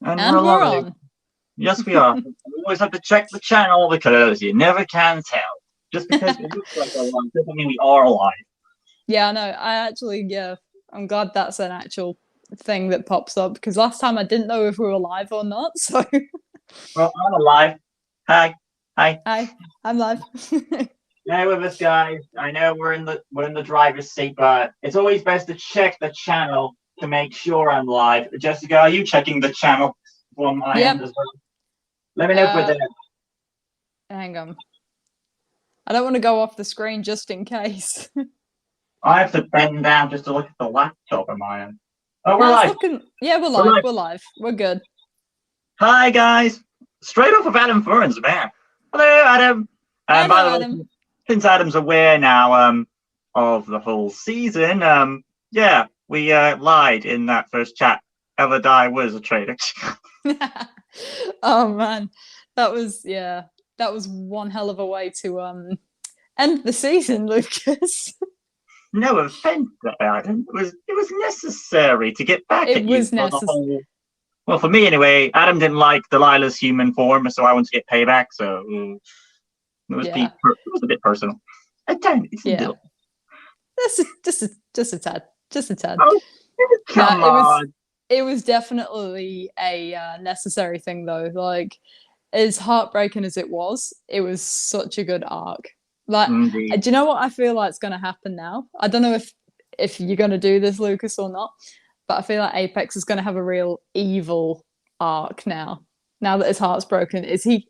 And we're And we're live. on. Yes, we are. You always have to check the channel because you never can tell. Just because it looks like we're live doesn't mean we are live. Yeah, no, I actually, yeah, I'm glad that's an actual thing that pops up because last time I didn't know if we were live or not. So, Well, I'm alive. Hi. Hi. hi, I'm live. Now with us, guys. I know we're in the driver's seat, but it's always best to check the channel to make sure I'm live. Jessica, are you checking the channel from my end Yep. as well? Let me know if we're Uh, there. hang on. I don't want to go off the screen just in case. I have to bend down just to look at the laptop of my end. Oh, we're No, it's live. looking. Yeah, we're We're live. live. We're live. We're good. Hi, guys. Straight off of Adam Furns, man. Hello, Adam. By Hello, the way, Adam. since Adam's aware now of the whole season, yeah, we lied in that first chat. Eladai was a traitor. Oh man, that was that was one hell of a way to end the season, Lucas. No offense, Adam. It was necessary to get back It at you was for the necessary. whole. Well, for me anyway, Adam didn't like Delilah's human form, so I wanted to get payback. So it was Yeah, it was a bit personal. A tiny, it's a yeah. little. Just a tad, just a tad. Oh, No, come on. it was definitely a necessary thing though. Like as heartbreaking as it was such a good arc. Like, Indeed. do you know what I feel like is going to happen now? I don't know if you're going to do this, Lucas, or not, but I feel like Apex is going to have a real evil arc now. Now that his heart's broken,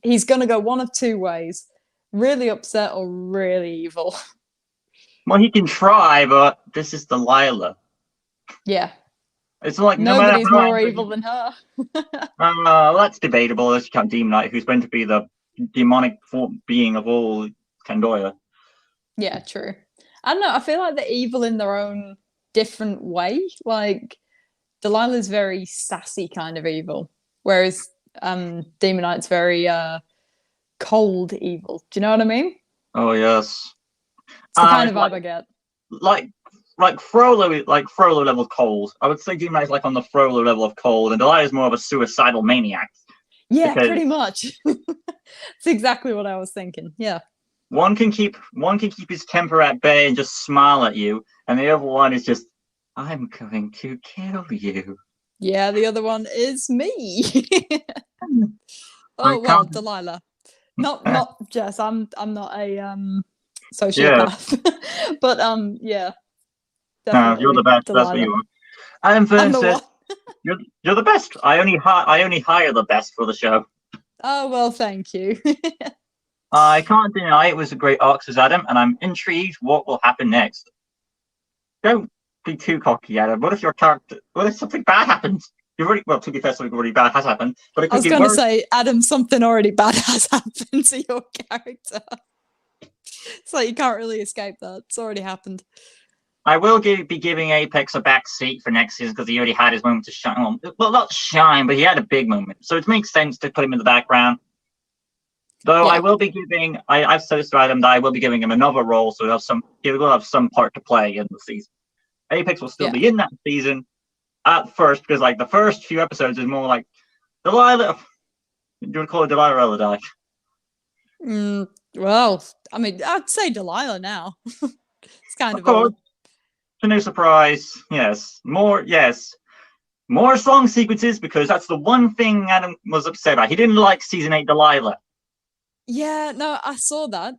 he's going to go one of two ways: really upset or really evil. Well, he can try, but this is Delilah. Yeah, It's like no matter nobody's how more angry. evil than her. That's debatable. Let's count Demon Knight, who's meant to be the demonic being of all Kandoya. Yeah, true. I don't know. I feel like they're evil in their own different way. Like Delilah's very sassy kind of evil, whereas Demon Knight's very cold evil. Do you know what I mean? Oh yes. It's the kind It's of vibe I get. like Frollo level cold. I would say Demon Knight's like on the Frollo level of cold, and Delilah's more of a suicidal maniac. Yeah, Because pretty much. It's exactly what I was thinking. Yeah. one can keep his temper at bay and just smile at you, and the other one is just, I'm going to kill you. Yeah, the other one is me. I Oh well, can't. Delilah. Not Jess. I'm not a Yeah, sociopath. But yeah, no, you're the definitely best. That's what Delilah. you are. Adam I'm Fern the says one. you're the best. I only hire the best for the show. Oh well, thank you. I can't deny it was a great arc, says Adam, and I'm intrigued what will happen next. Don't be too cocky, Adam. What if your character? What if something bad happens? You've already, well, to be fair, something already bad has happened, but it I could was get going to worse. say, Adam, something already bad has happened to your character. It's like you can't really escape that. It's already happened. I will be giving Apex a back seat for next season because he already had his moment to shine. Well, not shine, but he had a big moment, so it makes sense to put him in the background. Though I Yeah. will be giving, I've said this to Adam that I will be giving him another role, so he will have some part to play in the season. Apex will still Yeah. be in that season at first because like the first few episodes is more like Delilah. Do you want to call it Delilah or die? Well, I mean, I'd say Delilah now. It's kind Of of course, old. to no surprise, yes, more song sequences because that's the one thing Adam was upset about. He didn't like season 8 Delilah. Yeah, no, I saw that.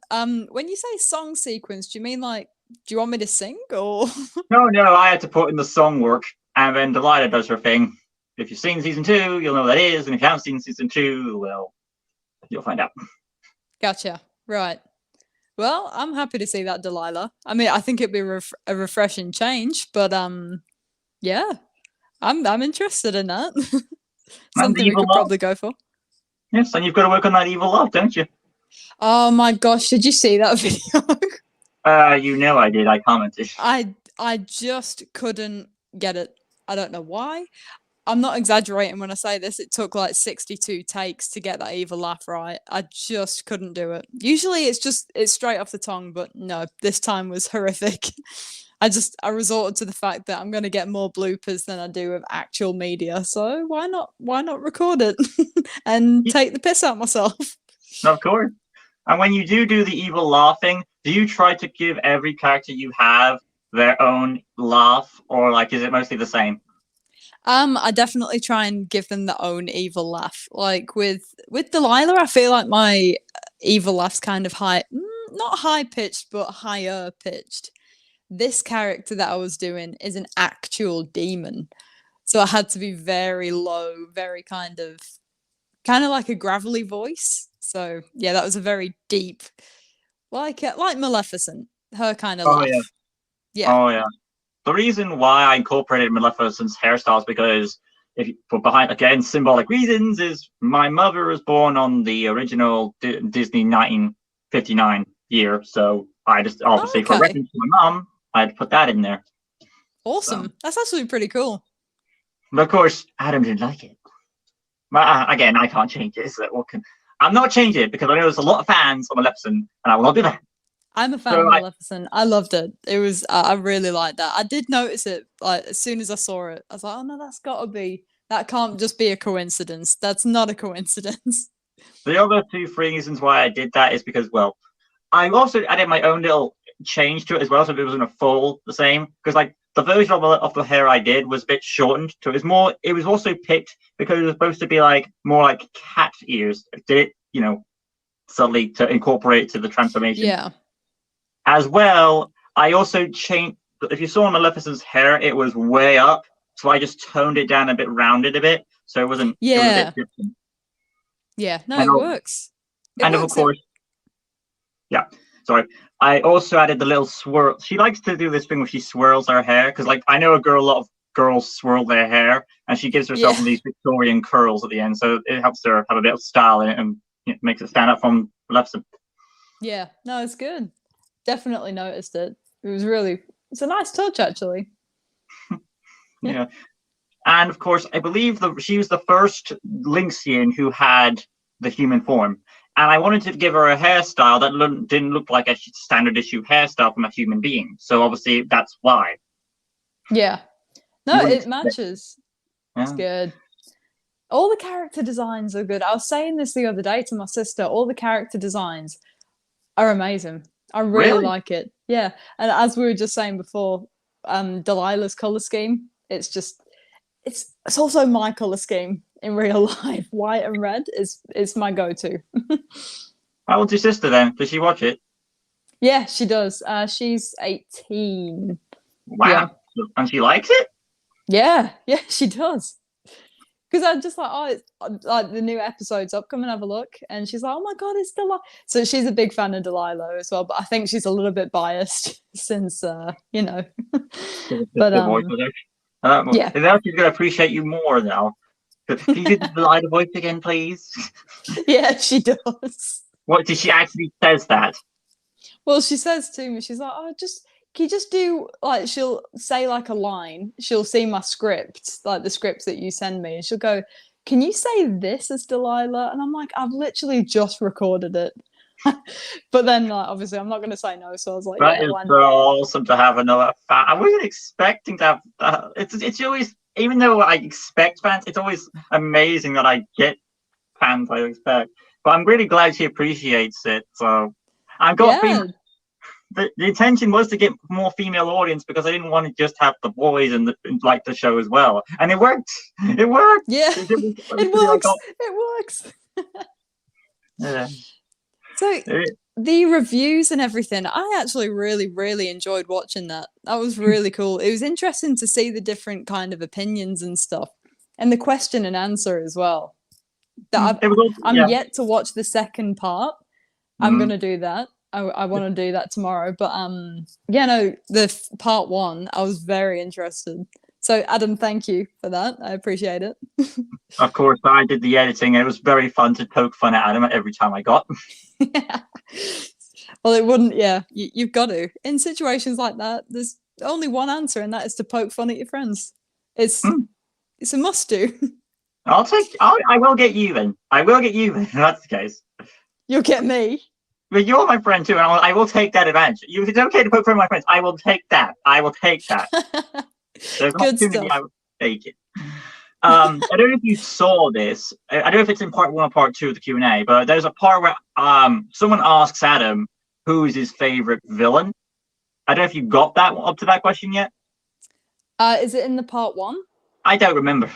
When you say song sequence, do you mean like, do you want me to sing or? No, I had to put in the song work, and then Delilah does her thing. If you've seen season 2, you'll know what that is, and if you haven't seen season 2, well, you'll find out. Gotcha. Right. Well, I'm happy to see that Delilah. I mean, I think it'd be a refreshing change, but yeah, I'm interested in that. And the Something we evil could love. probably go for. Yes, and you've got to work on that evil love, don't you? Oh my gosh, did you see that video? You know I did. I commented. I just couldn't get it. I don't know why. I'm not exaggerating when I say this. It took like 62 takes to get that evil laugh right. I just couldn't do it. Usually it's straight off the tongue, but no, this time was horrific. I resorted to the fact that I'm going to get more bloopers than I do of actual media. So why not record it and take the piss out of myself? Of course. And when you do the evil laughing, do you try to give every character you have their own laugh, or like is it mostly the same? I definitely try and give them their own evil laugh. Like with Delila, I feel like my evil laugh's kind of high, not high pitched, but higher pitched. This character that I was doing is an actual demon, so I had to be very low, very kind of like a gravelly voice. So yeah, that was a very deep, like Maleficent, her kind of Oh laugh. yeah. Yeah. Oh yeah. The reason why I incorporated Maleficent's hairstyles because if you put behind again symbolic reasons is my mother was born on the original Disney 1959 year, so I just obviously for reference to my mom, I had to put that in there. Awesome. So. That's actually pretty cool. But of course, Adam didn't like it. But again, I can't change it. So I'm not changing it because I know there's a lot of fans of Maleficent, and I will not do that. I'm a fan of Maleficent. I loved it. It was I really liked that. I did notice it like as soon as I saw it. I was like, oh no, that can't just be a coincidence. That's not a coincidence. The other two reasons why I did that is because, well, I also added my own little change to it as well, so it wasn't a full the same. Because like the version of the hair I did was a bit shortened, so it was also picked because it was supposed to be like more like cat ears. Did it, subtly to incorporate to the transformation. Yeah. As well, I also changed. If you saw Maleficent's hair, it was way up, so I just toned it down a bit, rounded a bit, so it wasn't. Yeah. It was a bit different. Yeah. No, it works. Of course, yeah. Sorry. I also added the little swirl. She likes to do this thing where she swirls her hair because, like, I know a lot of girls swirl their hair, and she gives herself these Victorian curls at the end, so it helps her have a bit of style in it and makes it stand out from Maleficent. Yeah. No, it's good. Definitely noticed it. It's a nice touch actually. Yeah. And of course, I believe she was the first Lynxian who had the human form. And I wanted to give her a hairstyle that didn't look like a standard issue hairstyle from a human being. So obviously that's why. Yeah. No, it matches. Yeah. It's good. All the character designs are good. I was saying this the other day to my sister. All the character designs are amazing. I really like it. Yeah. And as we were just saying before, Delila's color scheme, it's also my color scheme in real life. White and red is my go-to. How old's your sister then? Does she watch it? Yeah, she does. She's 18. Wow. Yeah. And she likes it? Yeah, she does. Because I'm just like, it's like the new episode's up, come and have a look. And she's like, oh my God, it's Delila. So she's a big fan of Delila as well, but I think she's a little bit biased since, But yeah. Now she's going to appreciate you more now. Can you do the Delila voice again, please? Yeah, she does. What did she actually says that? Well, she says to me, she's like, can you just do, like, she'll say, like, a line. She'll see my script, like, the scripts that you send me. And she'll go, can you say this as Delila? And I'm like, I've literally just recorded it. But then, like, obviously, I'm not going to say no. So I was like, that is so awesome to have another fan. I wasn't expecting to have It's always, even though I expect fans, it's always amazing that I get fans I expect. But I'm really glad she appreciates it. So I've got the intention was to get more female audience because I didn't want to just have the boys and like the show as well, and it worked. It worked. Yeah, it works. It works. Yeah. So the reviews and everything, I actually really, really enjoyed watching that. That was really cool. It was interesting to see the different kind of opinions and stuff, and the question and answer as well. That I'm yet to watch the second part. I'm gonna do that. I want to do that tomorrow, but the part one, I was very interested. So Adam, thank you for that. I appreciate it. Of course, I did the editing, and it was very fun to poke fun at Adam every time I got. Yeah. Well, it wouldn't. Yeah, you've got to. In situations like that, there's only one answer, and that is to poke fun at your friends. It's a must do. I will get you then. I will get you then. If that's the case. You'll get me. But you're my friend too, and I will take that advantage. If it's okay to poke fun at my friends, I will take that. I will take that. There's an Good opportunity, stuff. I will take it. I don't know if you saw this. I don't know if it's in part 1 or part 2 of the Q&A, but there's a part where someone asks Adam who's his favorite villain. I don't know if you got that up to that question yet. Is it in the part 1? I don't remember.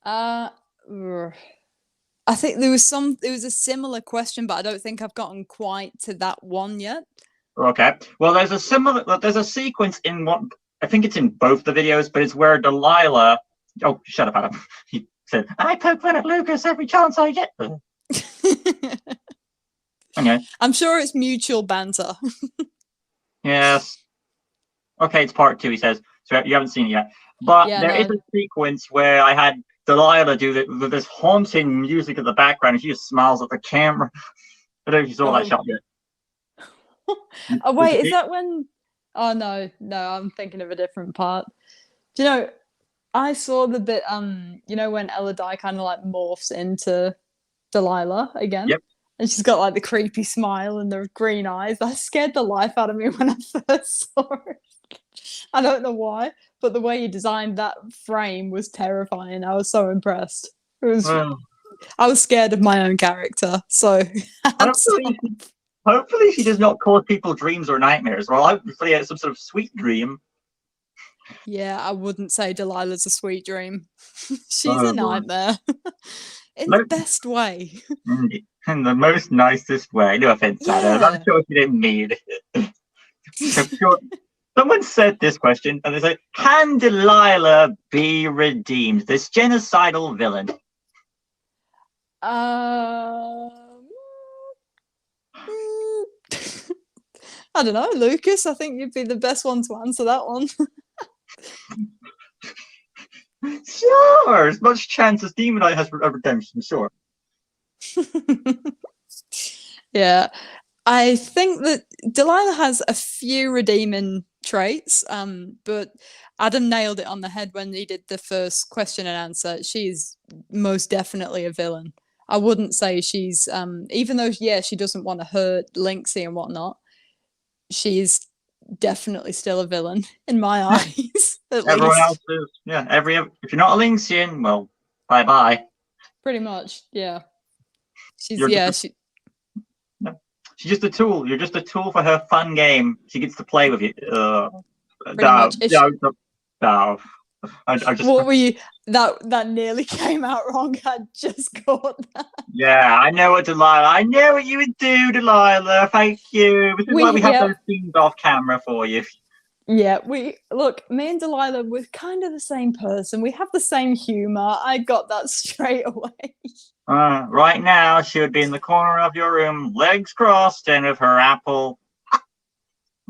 I think there was a similar question, but I don't think I've gotten quite to that one yet. Okay. Well, there's a sequence in one. I think it's in both the videos, but it's where Delila. Oh, shut up, Adam. He said, "I poke fun at Lucas every chance I get." Okay. I'm sure it's mutual banter. Yes. Okay, it's part 2. He says, so you haven't seen it yet, but Yeah, there is a sequence where I had Delila do this haunting music in the background, and she just smiles at the camera. I don't know if you saw that shot yet. Oh wait, is that when? Oh no, I'm thinking of a different part. Do you know? I saw the bit. You know when Elodie kind of like morphs into Delila again. Yep. And she's got like the creepy smile and the green eyes. That scared the life out of me when I first saw it. I don't know why, but the way you designed that frame was terrifying. I was so impressed. I was scared of my own character, so hopefully she does not cause people dreams or nightmares. Well, hopefully it's some sort of sweet dream. Yeah, I wouldn't say Delilah's a sweet dream. She's a nightmare. In the best way. In the most nicest way. No offense, Adam. I'm sure she didn't mean it. Someone said this question, and they say, "Can Delila be redeemed? This genocidal villain." I don't know, Lucas. I think you'd be the best one to answer that one. Sure, as much chance as Demonite has a redemption, sure. Yeah, I think that Delila has a few redeeming traits, but Adam nailed it on the head when he did the first question and answer. She's most definitely a villain. I wouldn't say she's, even though, she doesn't want to hurt Lynxie and whatnot, she's definitely still a villain in my eyes. Everyone else is, if you're not a Lynxian, well, bye-bye. Pretty much, yeah. She's just a tool. You're just a tool for her fun game. She gets to play with you. What were you? That nearly came out wrong. I just caught that. Yeah, I know what Delila. I know what you would do, Delila. Thank you. This is why we have those scenes off camera for you. Yeah, me and Delila, we're kind of the same person. We have the same humor. I got that straight away. Right now, she would be in the corner of your room, legs crossed, and with her apple.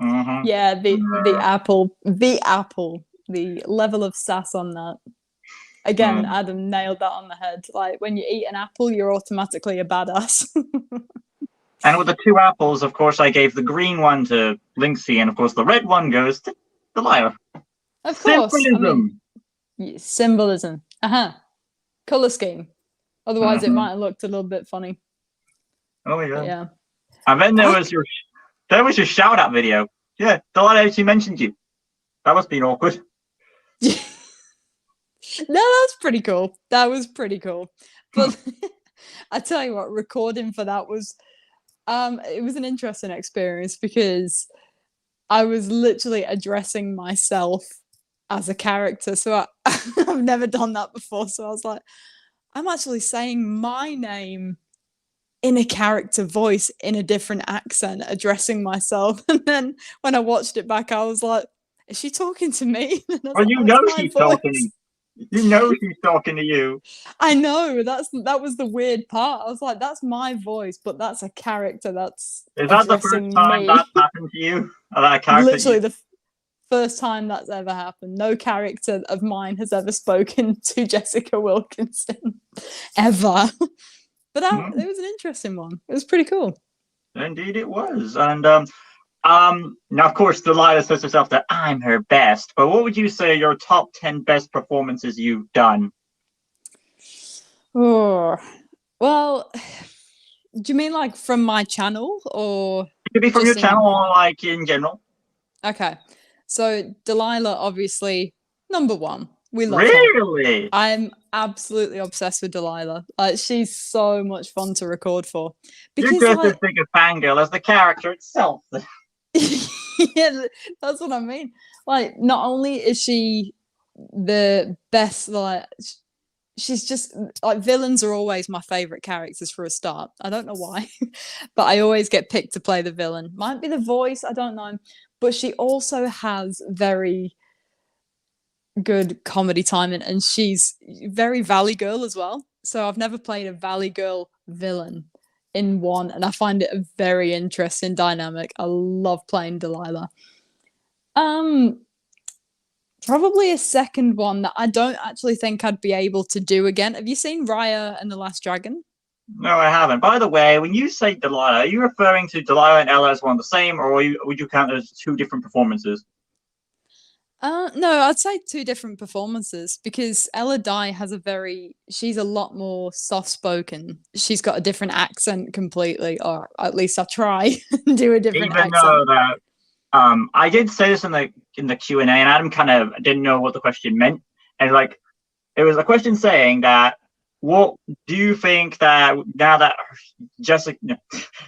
Mm-hmm. Yeah, the apple, the level of sass on that. Again, Adam nailed that on the head. Like, when you eat an apple, you're automatically a badass. And with the 2 apples, of course, I gave the green one to Lynxie, and of course, the red one goes to Delila. Of course. Symbolism. Symbolism. Color scheme. Otherwise, it might have looked a little bit funny. Oh, yeah. Yeah. And then there was your shout-out video. Yeah, Delila actually mentioned you. That must have been awkward. No, that's pretty cool. That was pretty cool. But I tell you what, recording for that was it was an interesting experience because I was literally addressing myself as a character. So I've never done that before. So I was like, I'm actually saying my name in a character voice in a different accent, addressing myself. And then when I watched it back, I was like, is she talking to me? Well, you know she's talking. You know she's talking to you. I know, that was the weird part. I was like, that's my voice, but that's a character. Is that the first time that's happened to you? Literally the first time that's ever happened. No character of mine has ever spoken to Jessica Wilkinson ever. But it was an interesting one. It was pretty cool. Indeed it was. And now, of course, Delila says herself that I'm her best, but what would you say are your top 10 best performances you've done? Oh, well, Do you mean like from my channel or It could be from your just channel in? or like in general. Okay. So Delila, obviously, number one. We love her. Really? I'm absolutely obsessed with Delila. Like she's so much fun to record for. You're Because just as like big a fangirl as the character itself. yeah, that's what I mean. Like, not only is she the best, like she's just like villains are always my favorite characters for a start. I don't know why, but I always get picked to play the villain. Might be the voice, I don't know. But she also has very good comedy timing, and she's very Valley Girl as well. So I've never played a Valley Girl villain in one, and I find it a very interesting dynamic. I love playing Delila. Um, Probably a second one that I don't actually think I'd be able to do again. Have you seen Raya and the Last Dragon? No, I haven't. By the way, when you say Delilah, are you referring to Delilah and Ella as one the same, or would you count those two different performances? No, I'd say two different performances because Ella Dye has she's a lot more soft spoken. She's got a different accent completely, or at least I try and do a different Even though accent. that I did say this in the Q&A, and Adam kind of didn't know what the question meant, and like it was a question saying that what do you think that now that Jessica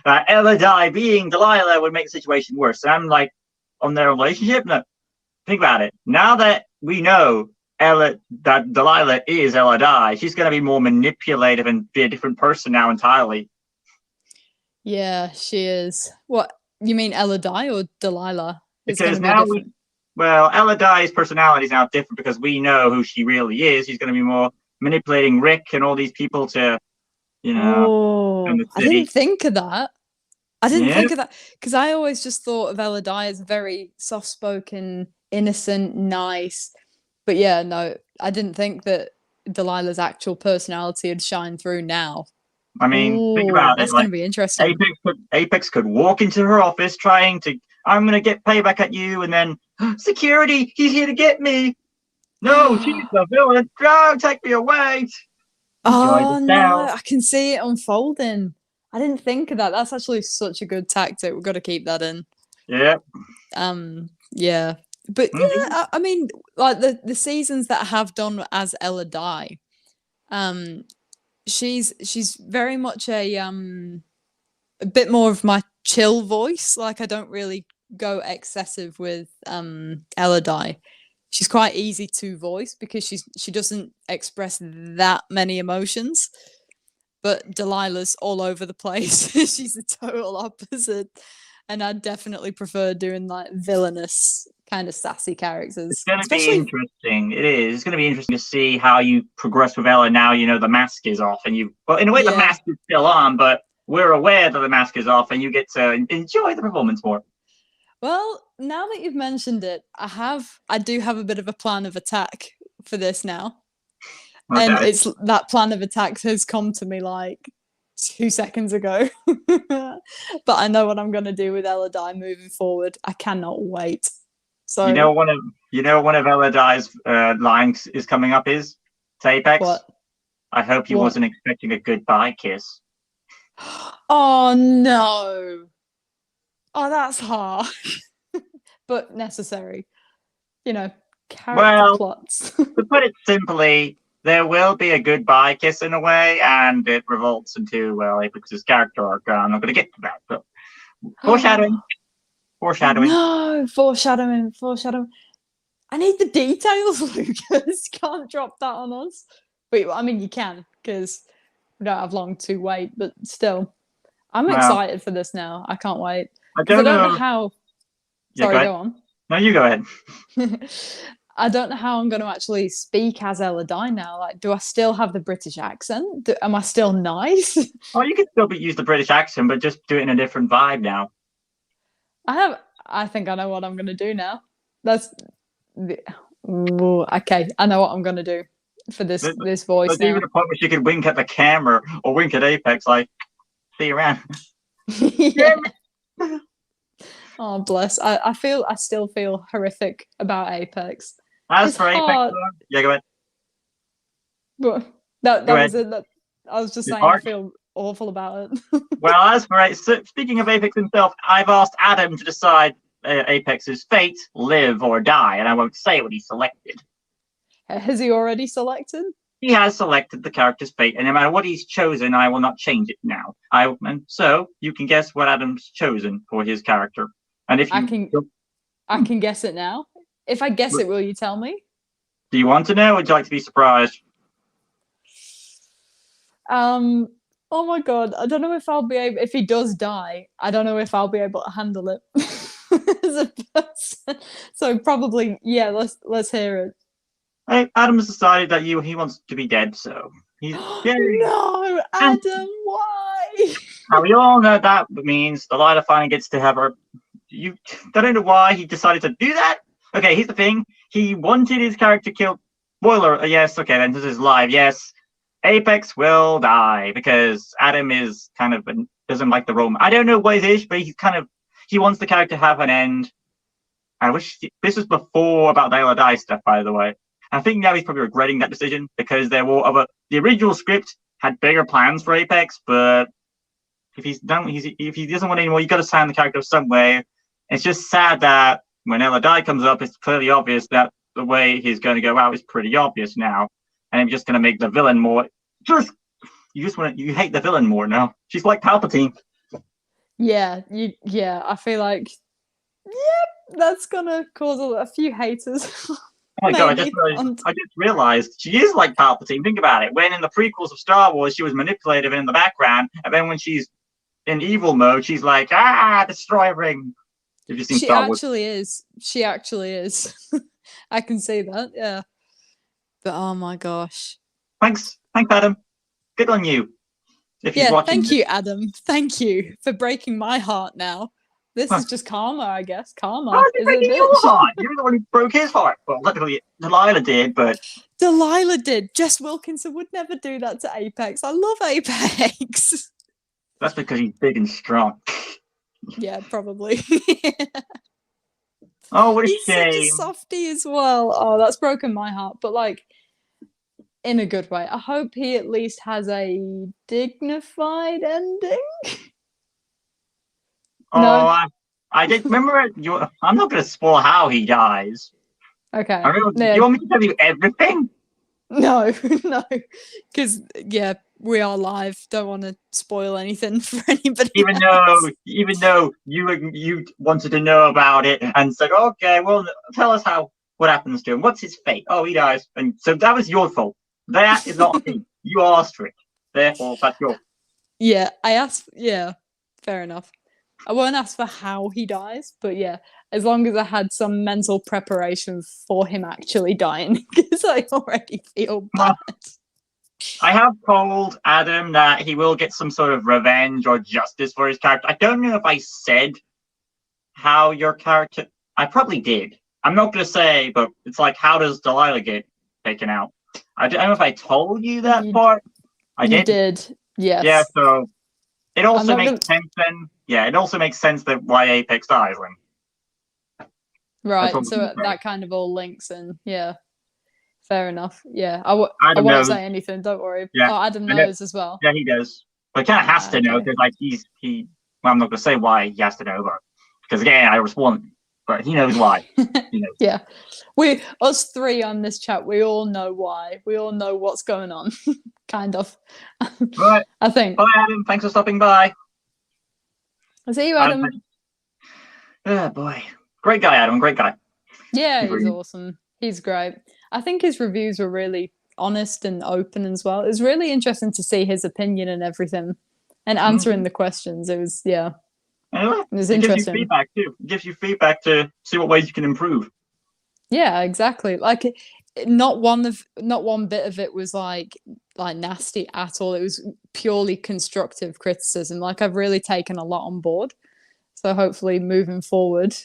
that Ella Dye being Delilah would make the situation worse? And I'm like, on their relationship? No. Think about it. Now that we know that Delilah is Ella Dye, she's gonna be more manipulative and be a different person now entirely. Yeah, she is. What you mean, Ella Dye or Delilah is going Because to be now different? Ella Dye's personality is now different because we know who she really is. She's gonna be more manipulating Rick and all these people to, you know, in Oh, the I didn't city. think of that. I didn't Yeah. think of that because I always just thought of Ella Dye as very soft spoken, innocent, nice. But yeah, no, I didn't think that Delilah's actual personality had shined through now. I mean, think Oh, about it. that's going Like to be interesting. Apex could walk into her office trying to, I'm gonna get payback at you, and then security, he's here to get me. No, she's the villain. No, take me away. Enjoy the Oh no, sound. I can see it unfolding. I didn't think of that. That's actually such a good tactic. We've got to keep that in. Yeah. Yeah. But yeah, Mm-hmm. I mean, like the seasons that I have done as Ella Dye, um, she's very much a bit more of my chill voice. Like I don't really go excessive with Ella Dye. She's quite easy to voice because she doesn't express that many emotions. But Delilah's all over the place. She's the total opposite. And I definitely prefer doing like villainous kind of sassy It's characters. going to be Especially interesting. It is. It's going to be interesting to see how you progress with Ella now. You know the mask is off, and well, in a way, the yeah. mask is still on, but we're aware that the mask is off, and you get to enjoy the performance more. Well, now that you've mentioned it, I do have a bit of a plan of attack for this now. And Okay. it's that plan of attack has come to me like 2 seconds ago. But I know what I'm gonna do with Ella Dye moving forward. I cannot wait. You So know one of Ella Dye's lines is coming up is to Apex. what? I hope you What? wasn't expecting a goodbye kiss. Oh no. Oh, that's harsh. But necessary. You know, character Well, plots. to put it simply, there will be a goodbye kiss in a way, and it revolts into Apex's character arc. I'm not going to get to that, but foreshadowing, foreshadowing. No, foreshadowing, foreshadowing. I need the details, Lucas. Can't drop that on us. But I mean, you can because we don't have long to wait. But still, I'm Well, excited for this now. I can't wait I because I don't don't know know. how. Yeah, go Sorry, ahead. go on. No, you go ahead. I don't know how I'm going to actually speak as Ella Dye now. Like, do I still have the British accent? Am I still nice? Oh, you can still use the British accent, but just do it in a different vibe now. I have. I think I know what I'm going to do now. That's Ooh, okay. I know what I'm going to do for There's, this voice there's even now. a point where she could wink at the camera or wink at Apex, like, see you around. Yeah. Oh bless. I still feel horrific about Apex. As His for Apex, heart. yeah, go ahead. But that Go that ahead. was it. That, I was just His saying I heart. feel awful about it. Well, as for speaking of Apex himself, I've asked Adam to decide Apex's fate, live or die, and I won't say what he selected. Has he already selected? He has selected the character's fate, and no matter what he's chosen, I will not change it now. And so you can guess what Adam's chosen for his character. And if you I can guess it now. If I guess it, will you tell me? Do you want to know, or would you like to be surprised? Oh my god, I don't know if I'll be able. If he does die, I don't know if I'll be able to handle it as a person. So probably, yeah. Let's hear it. Hey, Adam has decided that he wants to be dead, so he's No, Adam, why? Now we all know that means Delila finally gets to have her. You don't know why he decided to do that. Okay, here's the thing: he wanted his character killed. Spoiler, yes. Okay, then this is live. Yes, Apex will die because Adam is kind of doesn't like the role. I don't know what it is, but he wants the character to have an end. I wish this was before about Delila die stuff, by the way. I think now he's probably regretting that decision because there were the original script had bigger plans for Apex, but if he doesn't want anymore, you got to sign the character some way. It's just sad that when Ella Die comes up, it's clearly obvious that the way he's going to go out is pretty obvious now, and I'm just going to make the villain more. You hate the villain more now. She's like Palpatine. Yeah, I feel like, that's gonna cause a few haters. Oh my god, I just realized she is like Palpatine. Think about it. When in the prequels of Star Wars, she was manipulative in the background, and then when she's in evil mode, she's like, destroy ring. Have you seen Star Wars? She actually is. I can see that, yeah. But oh my gosh. Thanks, Adam. Good on you. If you're watching thank you, Adam. Thank you for breaking my heart now. This is just karma, I guess. Karma. How is it breaking your heart? You're the one who broke his heart. Well, luckily, Delila did, but... Delila did. Jess Wilkinson would never do that to Apex. I love Apex. That's because he's big and strong. Yeah, probably. Oh, what a shame. He's such a softie as well. Oh, that's broken my heart. But, like, in a good way. I hope he at least has a dignified ending. Oh, no. I did remember it. I'm not going to spoil how he dies. Okay. Do you want me to tell you everything? No, because we are live. Don't want to spoil anything for anybody. Even though you wanted to know about it and said, okay, well, tell us what happens to him. What's his fate? Oh, he dies, and so that was your fault. That is not me. You asked for it. Therefore, that's your. Yeah, I asked. Yeah, fair enough. I won't ask for how he dies, but yeah, as long as I had some mental preparation for him actually dying, because I already feel bad. I have told Adam that he will get some sort of revenge or justice for his character. I don't know if I said how your character... I probably did. I'm not going to say, but it's like, how does Delila get taken out? I don't know if I told you that part. I did. You did, yes. Yeah, so it also makes sense then. Yeah, it also makes sense that why Apex dies then. Right, so that kind of all links in. Yeah, fair enough. Yeah, I won't say anything. Don't worry. Yeah, Adam knows as well. Yeah, he does. But he kind of has to know because, like, well, I'm not gonna say why he has to know, but because again, I respond, but he knows why. He knows. Yeah, us three on this chat, we all know why. We all know what's going on, kind of. Right. I think. Bye, Adam. Thanks for stopping by. I'll see you, Adam. Oh boy, great guy, Adam. Great guy. Yeah, he's awesome. He's great. I think his reviews were really honest and open as well. It was really interesting to see his opinion and everything, and answering the questions. It was Anyway, it was interesting. Gives you feedback too. It gives you feedback to see what ways you can improve. Yeah, exactly. Like, not one bit of it was like nasty at all. It was purely constructive criticism. Like, I've really taken a lot on board. So hopefully moving forward,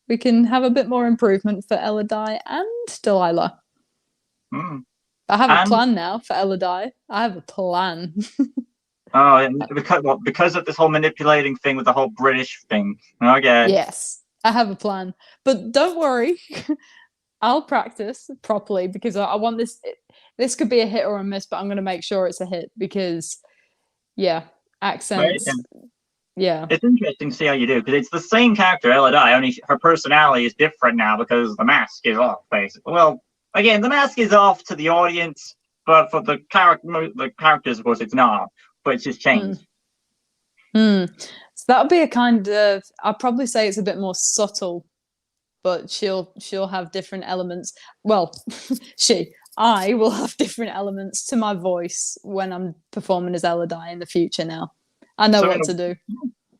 we can have a bit more improvement for Elodie and Delila. I have a plan now for Elodie. I have a plan. Because of this whole manipulating thing with the whole British thing. Okay. Yes, I have a plan. But don't worry. I'll practice properly because I want this. This could be a hit or a miss, but I'm going to make sure it's a hit because, yeah, right? accents. And Yeah. it's interesting to see how you do, because it's the same character, Elodie, only her personality is different now because the mask is off, basically. Well, again, the mask is off to the audience, but for the characters, of course, it's not. But it's just Mm. changed. So that'll be a kind of, I'd probably say it's a bit more subtle, but she'll have different elements. Well, I will have different elements to my voice when I'm performing as Elodie in the future now. I know So what to do.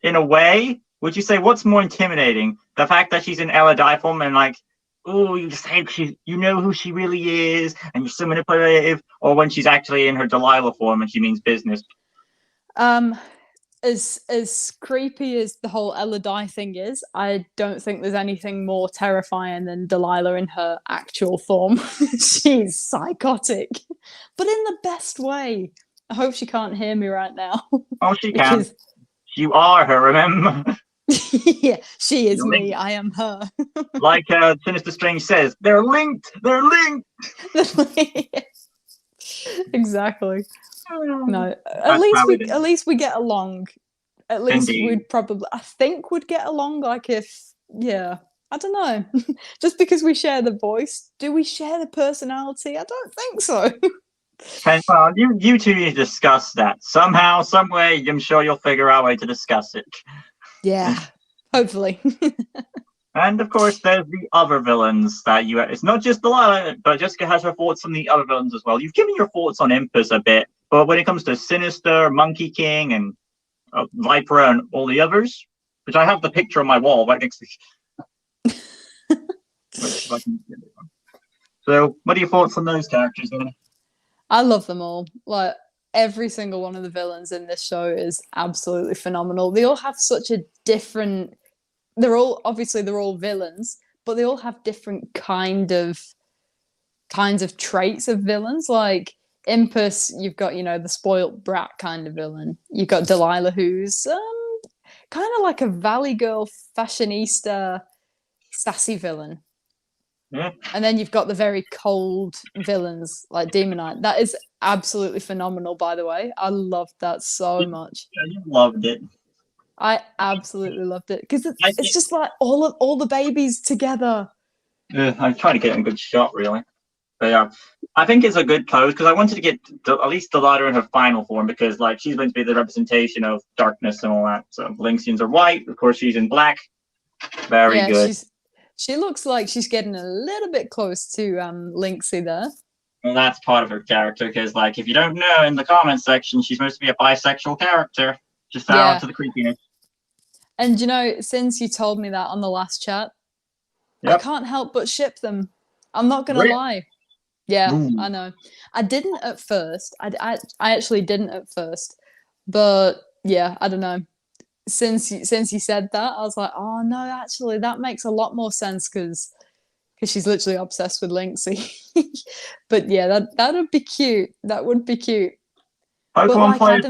in a way, would you say what's more intimidating? The fact that she's in Elodie form and like, oh, you just think you know who she really is, and you're so manipulative, or when she's actually in her Delila form and she means business? As creepy as the whole Elodie thing is, I don't think there's anything more terrifying than Delila in her actual form. She's psychotic, but in the best way. I hope she can't hear me right now. Oh, she because... can. You are her, remember? Yeah, she is You're me. linked. I am her. Like Sinister Strange says, they're linked. They're linked. Exactly. No, That's at least we get along. At least Indeed. we'd probably, I think, would get along. Like if, yeah, I don't know. Just because we share the voice, do we share the personality? I don't think so. And well, you two need to discuss that somehow, some way. I'm sure you'll figure out a way to discuss it. Yeah, hopefully. And of course, there's the other villains that you. It's not just Delila, but Jessica has her thoughts on the other villains as well. You've given your thoughts on Impus a bit, but when it comes to Sinister, Monkey King, and Viper, and all the others, which I have the picture on my wall right next to. So, what are your thoughts on those characters, then? I love them all. Like every single one of the villains in this show is absolutely phenomenal. They all have such a different. They're all villains, but they all have different kinds of traits of villains. Like Impus, you've got the spoilt brat kind of villain. You've got Delila, who's kind of like a valley girl, fashionista, sassy villain. Yeah. And then you've got the very cold villains like Demonite. That is absolutely phenomenal, by the way. I loved that so much. Yeah, you loved it. I absolutely loved it because it's just like all the babies together. I'm trying to get a good shot, really. But yeah, I think it's a good pose because I wanted to get at least Delila in her final form because like she's going to be the representation of darkness and all that. So Lynxians are white, of course she's in black. Very good. She looks like she's getting a little bit close to Lynxie there. And that's part of her character because like if you don't know, in the comments section she's supposed to be a bisexual character. Just out to the creepiness. And since you told me that on the last chat, I can't help but ship them. I'm not gonna lie. Yeah, I know. I didn't at first. I actually didn't at first. But yeah, I don't know. Since you said that, I was like, oh no, actually that makes a lot more sense because she's literally obsessed with Lynxie. But yeah, that would be cute. That would be cute. Pokemon players,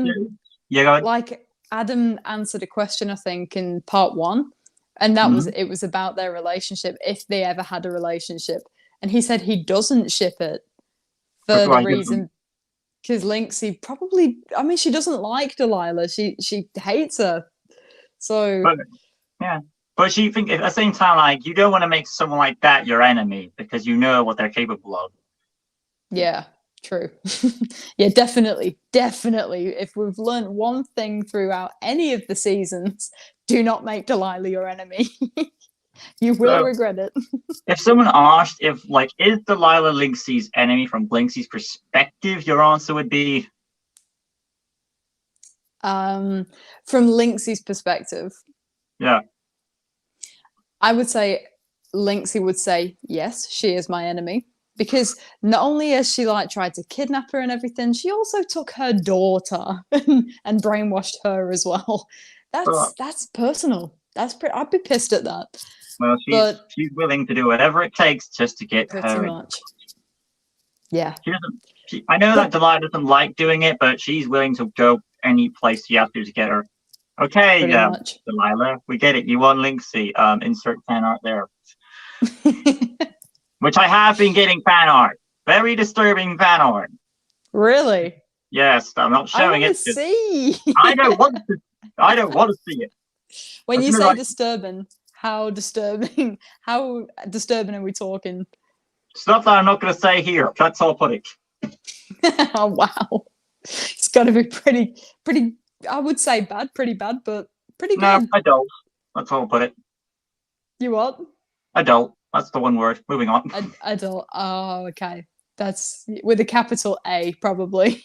like Adam answered a question, I think, in part 1, and that it was about their relationship, if they ever had a relationship. And he said he doesn't ship it for the reason because Lynxie probably, I mean, she doesn't like Delila. She hates her. So but she think at the same time, like you don't want to make someone like that your enemy because you know what they're capable of. Yeah, true. Yeah, definitely. If we've learned one thing throughout any of the seasons, do not make Delila your enemy. You will regret it. If someone asked if is Delila Lynxie's enemy from Lynxie's perspective, your answer would be from Lynxie's perspective. Yeah. I would say Lynxie would say, yes, she is my enemy. Because not only has she tried to kidnap her and everything, she also took her daughter and brainwashed her as well. That's personal. I'd be pissed at that. Well, she's willing to do whatever it takes just to get pretty her. Much. Yeah. I know that Delila doesn't like doing it, but she's willing to go any place she has to get her. Okay, Delila, we get it. You want Lynxie. Insert fan art there. Which I have been getting fan art. Very disturbing fan art. Really? Yes, I'm not I showing want it. to see. I don't want to. I don't want to see it. When As you soon as say I- disturbing, how disturbing? How disturbing are we talking? Stuff that I'm not going to say here. That's all put it. Oh wow, it's got to be pretty. I would say bad, pretty bad, but pretty No, good. adult. That's all put it. You what? Adult. That's the one word. Moving on. Adult. Oh, okay. That's with a capital A, probably.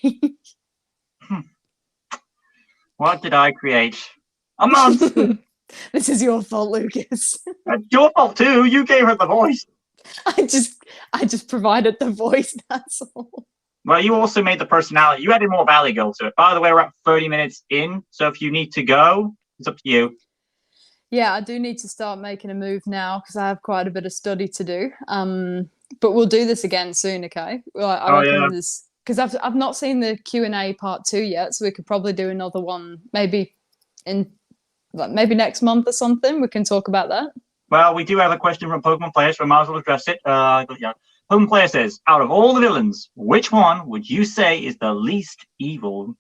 What did I create? A monster. This is your fault, Lucas. That's your fault too. You gave her the voice. I just provided the voice. That's all. Well, you also made the personality. You added more Valley Girl to it. By the way, we're at 30 minutes in, so if you need to go, it's up to you. Yeah, I do need to start making a move now because I have quite a bit of study to do. But we'll do this again soon, okay? I reckon this because I've not seen the Q&A part 2 yet, so we could probably do another one maybe maybe next month or something. We can talk about that. Well, we do have a question from Pokemon Player, so we might as well address it. Yeah. Pokemon Player says, out of all the villains, which one would you say is the least evil?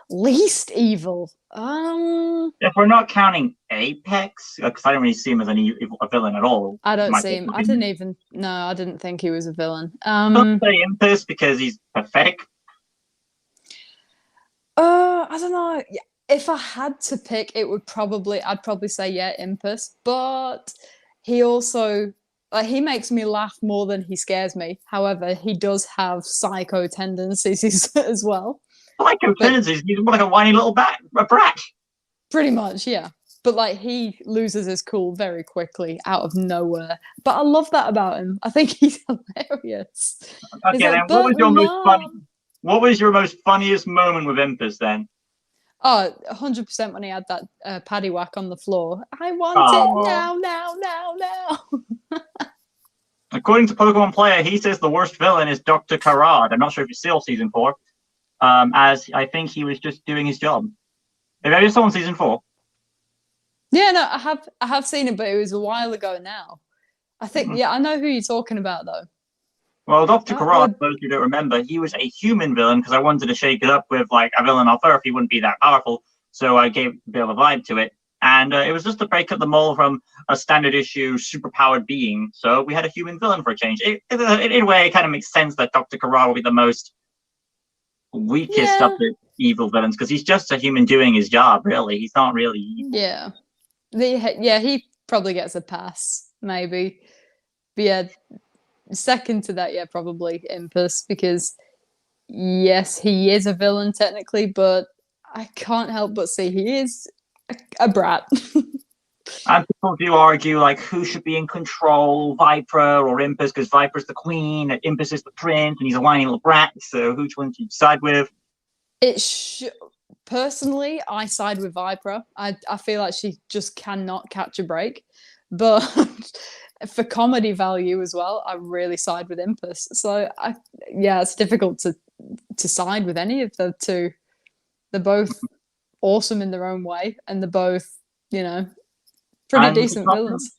Least evil. If we're not counting Apex, because I don't really see him as a villain at all. I don't see him. I didn't think he was a villain. Don't say Impus because he's pathetic. I don't know. If I had to pick, I'd probably say Impus. But he also he makes me laugh more than he scares me. However, he does have psycho tendencies as well. Psycho tendencies? He's more like a whiny little brat. Pretty much, yeah. But like he loses his cool very quickly out of nowhere. But I love that about him. I think he's hilarious. Okay, then what was your most funniest moment with Impus then? Oh, 100% when he had that paddy whack on the floor. I want it now. According to Pokemon Player, he says the worst villain is Dr. Karad. I'm not sure if you still season 4, as I think he was just doing his job. Have you still on season 4? Yeah, no, I have seen it, but it was a while ago now. I think, yeah, I know who you're talking about though. Well, Dr. Karad, for those who don't remember, he was a human villain because I wanted to shake it up with like a villain off Earth. He wouldn't be that powerful, so I gave a bit of a vibe to it. And it was just to break up the mold from a standard issue superpowered being. So we had a human villain for a change. In a way, it kind of makes sense that Dr. Karad will be the most weakest of the evil villains because he's just a human doing his job, really. He's not really evil. Yeah. He probably gets a pass, maybe. But yeah, second to that, yeah, probably Impus because yes, he is a villain technically, but I can't help but see he is a brat. And people do argue like who should be in control, Viper or Impus, because Viper's the queen, and Impus is the prince, and he's a whiny little brat. So which one do you side with? Personally, I side with Viper. I feel like she just cannot catch a break, but for comedy value as well, I really side with Impus. So it's difficult to side with any of the two. They're both awesome in their own way, and they're both, pretty decent villains.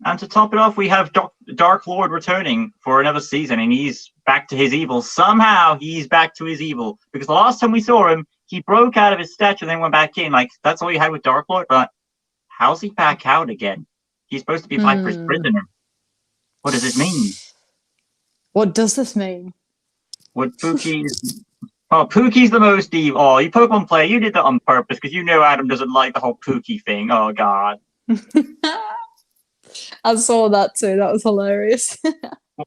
And to top it off, we have Dark Lord returning for another season, and he's back to his evil. Somehow he's back to his evil because the last time we saw him, he broke out of his statue and then went back in. Like that's all you had with Dark Lord. But how's he back out again? He's supposed to be Viper's prisoner. What does this mean? What does this mean? What Pookie's? Oh, Pookie's the most evil. Oh, you Pokemon Player, you did that on purpose because you know Adam doesn't like the whole Pookie thing. Oh God. I saw that too. That was hilarious. Do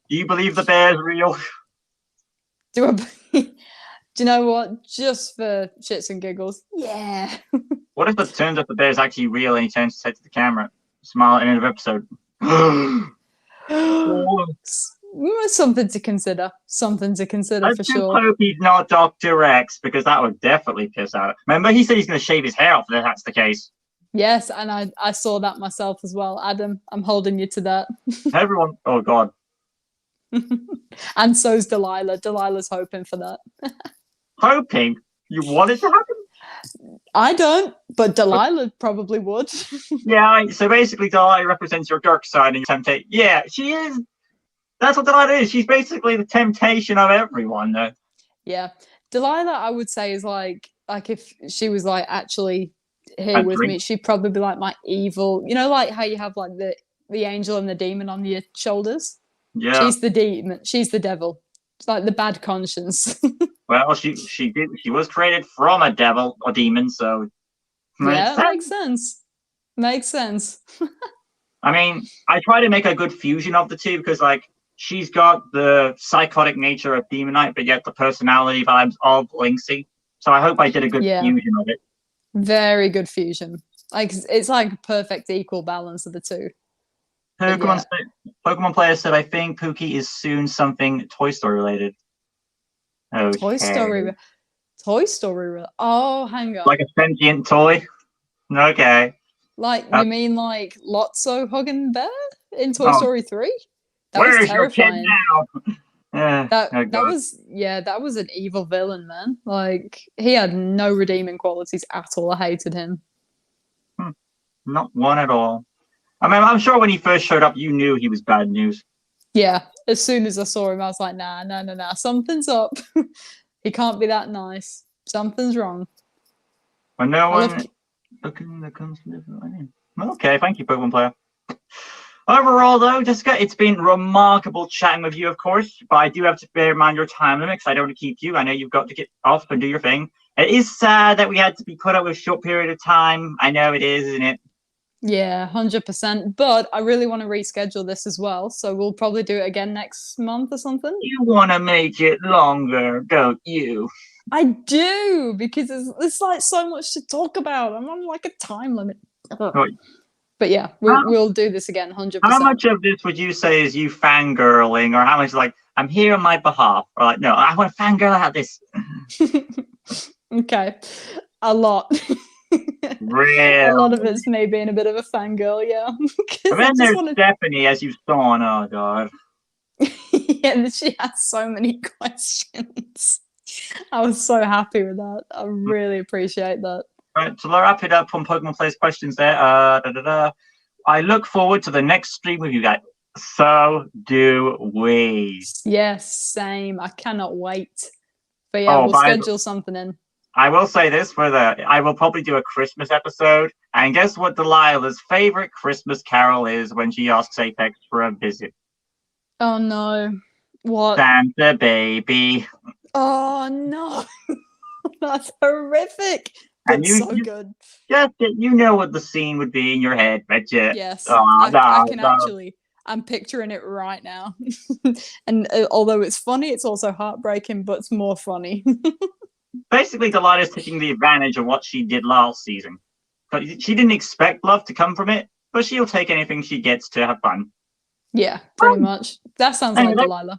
you believe the bear's real? Do you know what? Just for shits and giggles. Yeah. What if it turns out the bear's actually real and he turns his head to the camera, smile at the end of the episode? Something to consider. Something to consider for sure. I hope he's not Dr. X because that would definitely piss out. Remember, he said he's going to shave his hair off if that's the case. Yes, and I saw that myself as well. Adam, I'm holding you to that. Everyone, oh God. And so's Delila. Delilah's hoping for that. Hoping? You want it to happen? I don't, but Delila probably would. Yeah, so basically Delila represents your dark side and your temptation. Yeah, she is. That's what Delila is. She's basically the temptation of everyone, though. Yeah. Delilah, I would say, is like if she was like actually here At with three. me, she'd probably be like my evil. You know, like how you have like the angel and the demon on your shoulders. Yeah. She's the demon. She's the devil. It's like the bad conscience. Well, she was created from a devil or demon, so makes Yeah, it sense. makes sense. Makes sense. I mean, I try to make a good fusion of the two because, like, she's got the psychotic nature of Demonite, but yet the personality vibes of Lynxie. So I hope I did a good Yeah, fusion of it. very good fusion. Like it's like a perfect equal balance of the two. But Pokemon, yeah, Pokemon player said, I think Pookie is soon something Toy Story related. Toy Okay. Story. Toy Story. Oh, hang on. Like a sentient toy? Okay. Like you mean like Lotso hugging Bear in Toy Oh, Story 3? That was where's your kid terrifying. now? That Oh, that God. was yeah, that was an evil villain, man. Like he had no redeeming qualities at all. I hated him. Not one at all. I mean, I'm sure when he first showed up, you knew he was bad news. Yeah, as soon as I saw him, I was like, nah, nah, nah, nah, something's up. He can't be that nice. Something's wrong. When no I love one looking that comes to live. Okay, thank you, Pokemon player. Overall, though, Jessica, it's been remarkable chatting with you, of course, but I do have to bear in mind your time limit because I don't want to keep you. I know you've got to get off and do your thing. It is sad that we had to be put up with a short period of time. I know it is, isn't it? Yeah, 100%. But I really want to reschedule this as well. So we'll probably do it again next month or something. You want to make it longer, don't you? I do, because there's like so much to talk about. I'm on like a time limit. Right. But yeah, we'll do this again, 100%. How much of this would you say is you fangirling, or how much like, I'm here on my behalf? Or like, no, I want to fangirl out this. Okay, a lot. Really? A lot of it's me being a bit of a fangirl, yeah. And then there's Stephanie, as you saw on, oh god. Yeah, she has so many questions. I was so happy with that. I really appreciate that. Right, so wrap it up on Pokemon Players questions there. I look forward to the next stream with you guys. So do we. Yes, same. I cannot wait. But yeah, we'll schedule something in. I will say this I will probably do a Christmas episode. And guess what Delilah's favorite Christmas carol is when she asks Apex for a visit? Oh no. What? Santa baby. Oh no. That's horrific. And It's so good. Just you know what the scene would be in your head, betcha. Yes. Oh, I can actually. I'm picturing it right now. And although it's funny, it's also heartbreaking, but it's more funny. Basically, Delilah's taking the advantage of what she did last season. But she didn't expect love to come from it, but she'll take anything she gets to have fun. Yeah, pretty much. That sounds like Delilah.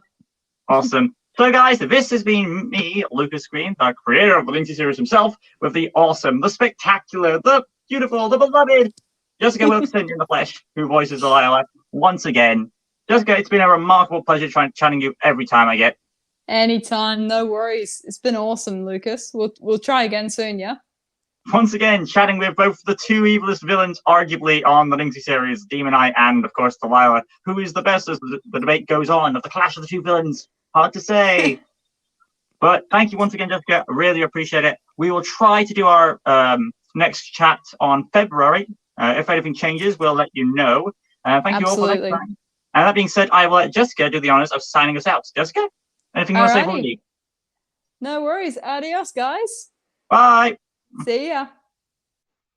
Awesome. So, guys, this has been me, Lucas Green, the creator of the Lynxie series himself, with the awesome, the spectacular, the beautiful, the beloved Jessica Wilkinson in the flesh, who voices Delilah once again. Jessica, it's been a remarkable pleasure chatting you every time I get. Anytime, no worries. It's been awesome, Lucas. We'll try again soon, yeah? Once again, chatting with both the two evilest villains, arguably, on the Lynxie series, Demonite and, of course, Delila. Who is the best as the debate goes on of the clash of the two villains? Hard to say. But thank you once again, Jessica. I really appreciate it. We will try to do our next chat on February. If anything changes, we'll let you know. Thank you all for next time. And that being said, I will let Jessica do the honors of signing us out. Jessica, anything you want to say for me? No worries. Adios, guys. Bye. See ya.